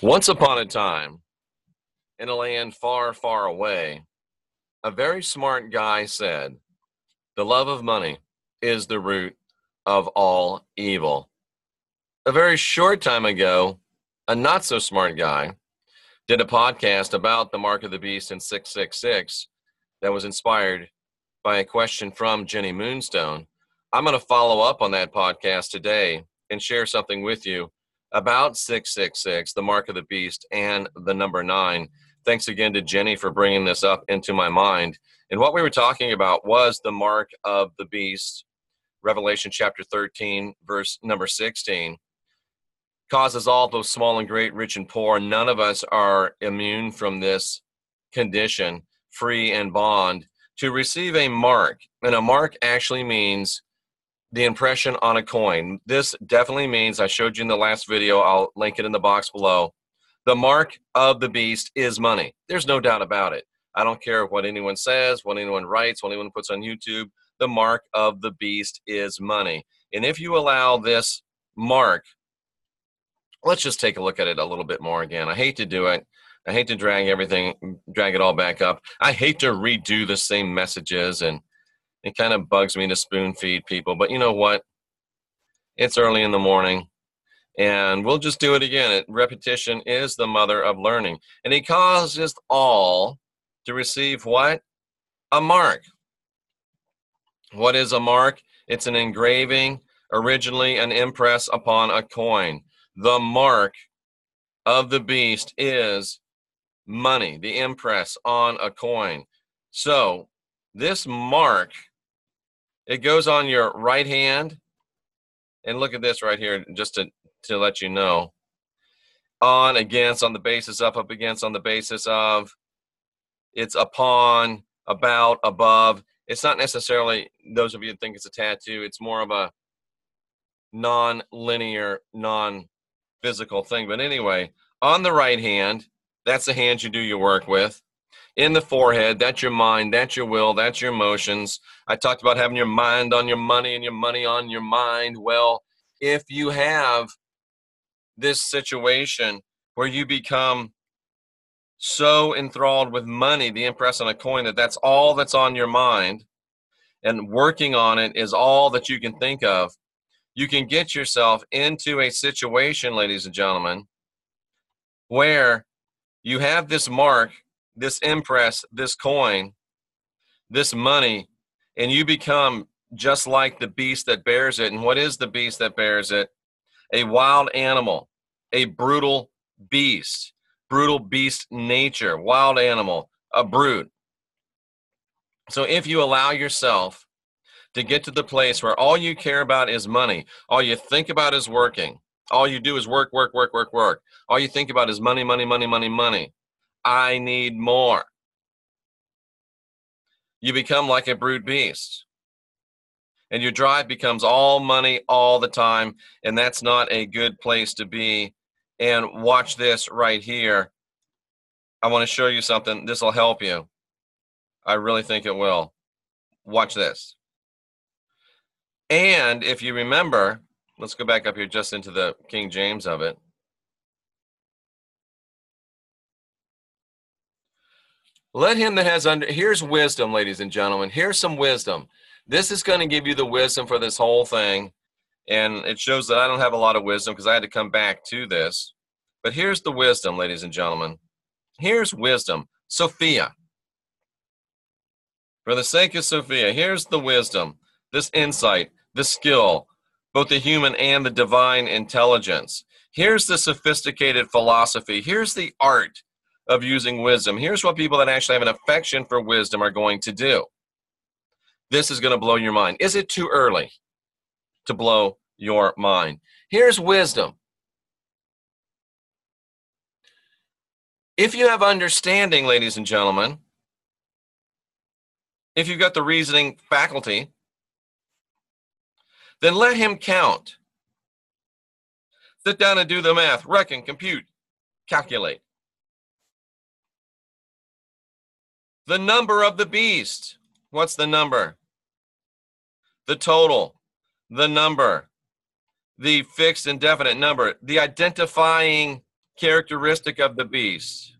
Once upon a time, in a land far, far away, a very smart guy said, "The love of money is the root of all evil." A very short time ago, a not so smart guy did a podcast about the mark of the beast in 666 that was inspired by a question from Jenny Moonstone. I'm going to follow up on that podcast today and share something with you about 666, the mark of the beast, and the number 9. Thanks again to Jenny for bringing this up into my mind. And what we were talking about was the mark of the beast. Revelation chapter 13, verse number 16, causes all, both small and great, rich and poor. None of us are immune from this condition, free and bond, to receive a mark. And a mark actually means the impression on a coin. This definitely means, I showed you in the last video, I'll link it in the box below, the mark of the beast is money. There's no doubt about it. I don't care what anyone says, what anyone writes, what anyone puts on YouTube. The mark of the beast is money. And if you allow this mark, let's just take a look at it a little bit more again. I hate to do it. I hate to drag it all back up. I hate to redo the same messages, and it kind of bugs me to spoon feed people. But you know what? It's early in the morning, and we'll just do it again. Repetition is the mother of learning. And he causes all to receive what? A mark. What is a mark? It's an engraving, originally an impress upon a coin. The mark of the beast is money, the impress on a coin. So this mark, it goes on your right hand. And look at this right here, just to let you know. On, against, on the basis of, up against, on the basis of. It's upon, about, above. It's not necessarily, those of you that think it's a tattoo, it's more of a non-linear, non-physical thing. But anyway, on the right hand, that's the hand you do your work with. In the forehead, that's your mind, that's your will, that's your emotions. I talked about having your mind on your money and your money on your mind. Well, if you have this situation where you become so enthralled with money, the impress on a coin, that's all that's on your mind, and working on it is all that you can think of, you can get yourself into a situation, ladies and gentlemen, where you have this mark, this impress, this coin, this money, and you become just like the beast that bears it. And what is the beast that bears it? A wild animal, a brutal beast nature, wild animal, a brute. So if you allow yourself to get to the place where all you care about is money, all you think about is working, all you do is work, work, work, work, work, all you think about is money, money, money, money, money. I need more. You become like a brute beast. And your drive becomes all money all the time, and that's not a good place to be. And watch this right here. I want to show you something. This will help you. I really think it will. Watch this. And if you remember, let's go back up here just into the King James of it. Let him that has here's wisdom, ladies and gentlemen. Here's some wisdom. This is going to give you the wisdom for this whole thing. And it shows that I don't have a lot of wisdom because I had to come back to this. But here's the wisdom, ladies and gentlemen. Here's wisdom. Sophia. For the sake of Sophia, here's the wisdom, this insight, the skill, both the human and the divine intelligence. Here's the sophisticated philosophy. Here's the art of using wisdom. Here's what people that actually have an affection for wisdom are going to do. This is going to blow your mind. Is it too early to blow your mind? Here's wisdom. If you have understanding, ladies and gentlemen, if you've got the reasoning faculty, then let him count. Sit down and do the math, reckon, compute, calculate. The number of the beast. What's the number? The total, the number, the fixed indefinite number, the identifying characteristic of the beast.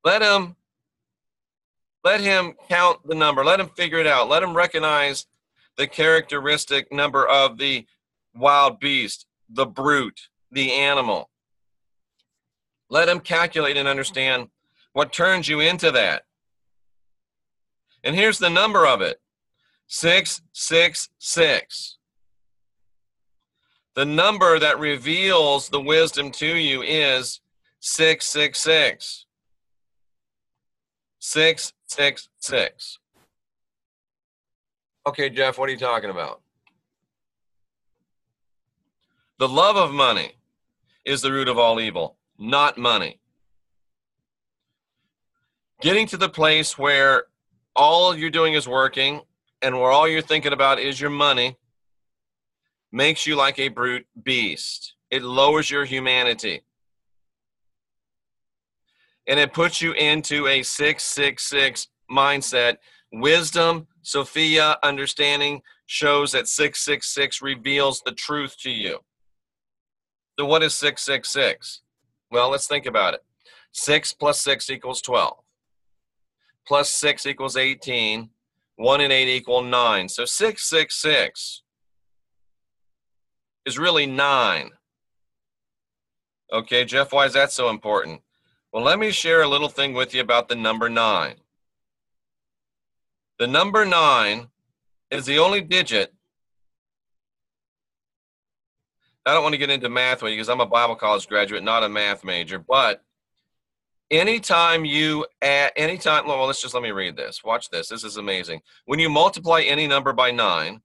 Let him count the number. Let him figure it out. Let him recognize the characteristic number of the wild beast, the brute, the animal. Let him calculate and understand what turns you into that. And here's the number of it: 666. The number that reveals the wisdom to you is 666. 666. Okay, Jeff, what are you talking about? The love of money is the root of all evil, not money. Getting to the place where all you're doing is working and where all you're thinking about is your money makes you like a brute beast. It lowers your humanity. And it puts you into a 666 mindset. Wisdom, Sophia, understanding shows that 666 reveals the truth to you. So what is 666? Well, let's think about it. 6 plus 6 equals 12. Plus 6 equals 18. 1 and 8 equal 9. So 666 is really 9. Okay, Jeff, why is that so important? Well, let me share a little thing with you about the number 9. The number 9 is the only digit. I don't want to get into math with you because I'm a Bible college graduate, not a math major, but anytime you add, well, let me read this. Watch this. This is amazing. When you multiply any number by 9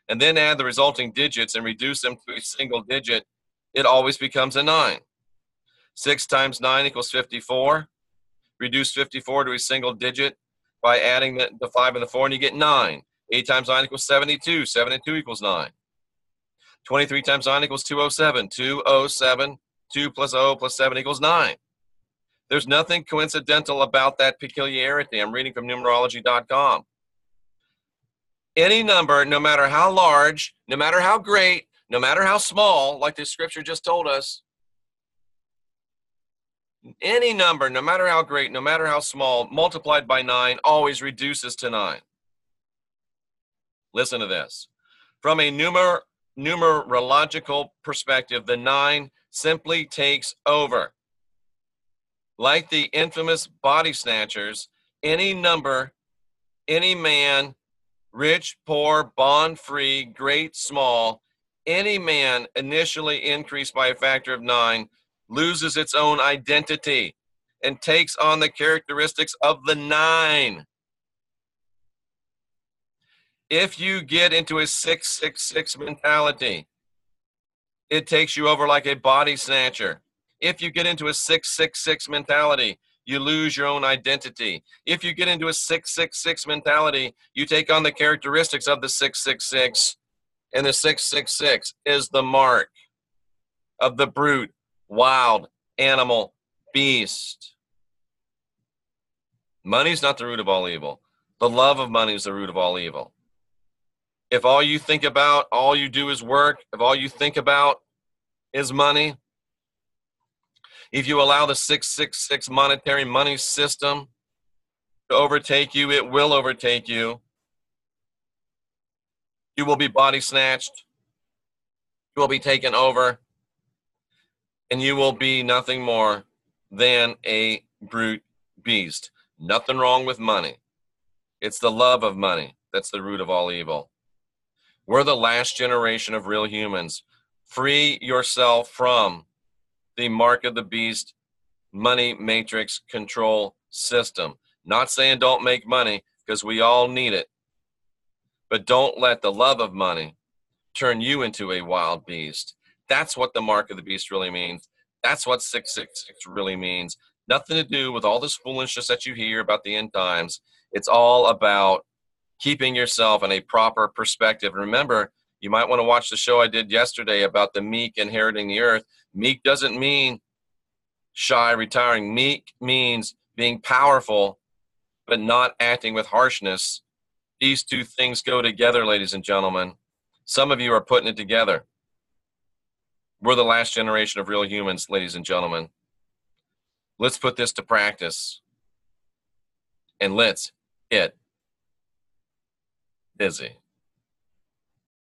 and then add the resulting digits and reduce them to a single digit, it always becomes a 9. 6 times 9 equals 54. Reduce 54 to a single digit by adding the 5 and the 4, and you get 9. 8 times 9 equals 72. 7 and 2 equals 9. 23 times 9 equals 207. 207. 2 plus 0 plus 7 equals 9. There's nothing coincidental about that peculiarity. I'm reading from numerology.com. Any number, no matter how large, no matter how great, no matter how small, like this scripture just told us, any number, no matter how great, no matter how small, multiplied by 9 always reduces to 9. Listen to this. From a numerological perspective, the 9 simply takes over. Like the infamous body snatchers, any number, any man, rich, poor, bond-free, great, small, any man initially increased by a factor of 9 loses its own identity and takes on the characteristics of the 9. If you get into a 666 mentality, it takes you over like a body snatcher. If you get into a 666 mentality, you lose your own identity. If you get into a 666 mentality, you take on the characteristics of the 666, and the 666 is the mark of the brute, wild, animal, beast. Money's not the root of all evil. The love of money is the root of all evil. If all you think about, all you do is work, if all you think about is money, if you allow the 666 monetary money system to overtake you, it will overtake you. You will be body snatched. You will be taken over. And you will be nothing more than a brute beast. Nothing wrong with money. It's the love of money that's the root of all evil. We're the last generation of real humans. Free yourself from the mark of the beast, money matrix control system. Not saying don't make money, because we all need it. But don't let the love of money turn you into a wild beast. That's what the mark of the beast really means. That's what 666 really means. Nothing to do with all this foolishness that you hear about the end times. It's all about keeping yourself in a proper perspective. Remember, you might want to watch the show I did yesterday about the meek inheriting the earth. Meek doesn't mean shy, retiring. Meek means being powerful, but not acting with harshness. These two things go together, ladies and gentlemen. Some of you are putting it together. We're the last generation of real humans, ladies and gentlemen. Let's put this to practice and let's get busy.